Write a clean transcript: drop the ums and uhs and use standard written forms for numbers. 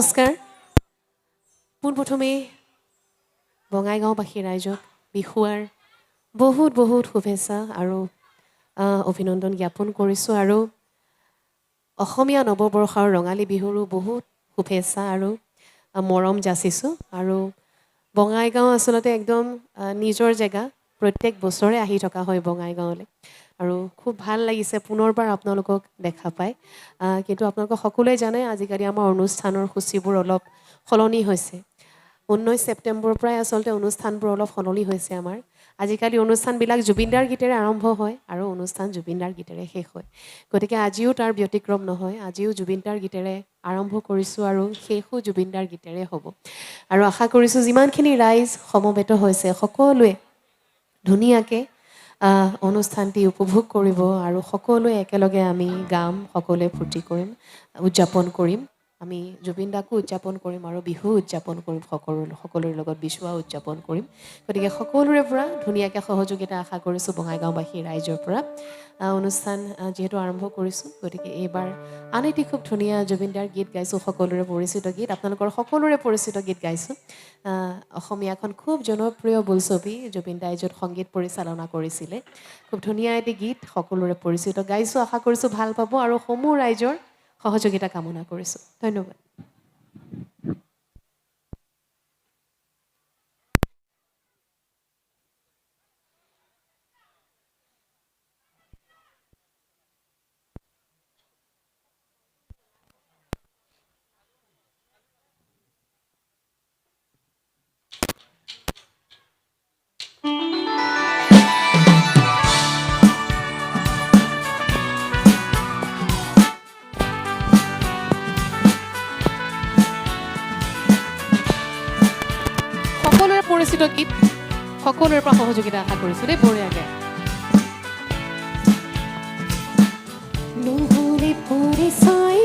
নমস্কাৰ পোনপ্ৰথমে বঙাইগাঁওবাসী ৰাইজক বিহুৱাৰ বহুত বহুত শুভেচ্ছা আৰু অভিনন্দন জ্ঞাপন কৰিছোঁ আৰু অসমীয়া নৱবৰ্ষৰ ৰঙালী বিহুৰো বহুত শুভেচ্ছা আৰু মৰম যাচিছোঁ আৰু বঙাইগাঁও আচলতে একদম নিজৰ জেগা প্ৰত্যেক বছৰে আহি থকা হয় বঙাইগাঁৱলৈ আৰু খুব ভাল লাগিছে পুনৰবাৰ আপোনালোকক দেখা পাই কিন্তু আপোনালোকক সকলোৱে জানে আজিকালি আমাৰ অনুষ্ঠানৰ সূচীবোৰ অলপ সলনি হৈছে 19 ছেপ্টেম্বৰৰ পৰাই আচলতে অনুষ্ঠানবোৰ অলপ সলনি হৈছে আমাৰ আজিকালি অনুষ্ঠানবিলাক জুবিনদাৰ গীতেৰে আৰম্ভ হয় আৰু অনুষ্ঠান জুবিনদাৰ গীতেৰে শেষ হয় গতিকে আজিও তাৰ ব্যতিক্ৰম নহয় আজিও জুবিনদাৰ গীতেৰে আৰম্ভ কৰিছোঁ আৰু শেষো জুবিনদাৰ গীতেৰে হ'ব আৰু আশা কৰিছোঁ যিমানখিনি ৰাইজ সমবেত হৈছে সকলোৱে ধুনীয়াকৈ অনুষ্ঠানটি উপভোগ কৰিব আৰু সকলোৱে একেলগে আমি গাম সকলোৱে ফূৰ্তি কৰিম উদযাপন কৰিম আমি জুবিনদাকো উদযাপন কৰিম আৰু বিহু উদযাপন কৰিম সকলোৰে লগত বিচুৱা উদযাপন কৰিম গতিকে সকলোৰে পৰা ধুনীয়াকৈ সহযোগিতা আশা কৰিছোঁ বঙাইগাঁওবাসী ৰাইজৰ পৰা অনুষ্ঠান যিহেতু আৰম্ভ কৰিছোঁ গতিকে এইবাৰ আন এটি খুব ধুনীয়া জুবিনদাৰ গীত গাইছোঁ সকলোৰে পৰিচিত গীত আপোনালোকৰ সকলোৰে পৰিচিত গীত গাইছোঁ অসমীয়াখন খুব জনপ্ৰিয় বোলছবি জুবিনদাই য'ত সংগীত পৰিচালনা কৰিছিলে খুব ধুনীয়া এটি গীত সকলোৰে পৰিচিত গাইছোঁ আশা কৰিছোঁ ভাল পাব আৰু সমূহ ৰাইজৰ সহযোগিতা কামনা কৰিছোঁ ধন্যবাদ সকলোৰে পৰিচিত গীত সকলোৰে পৰা সহযোগিতা আশা কৰিছোঁ দেই বঢ়িয়াকৈ নহ'লে পৰিচয়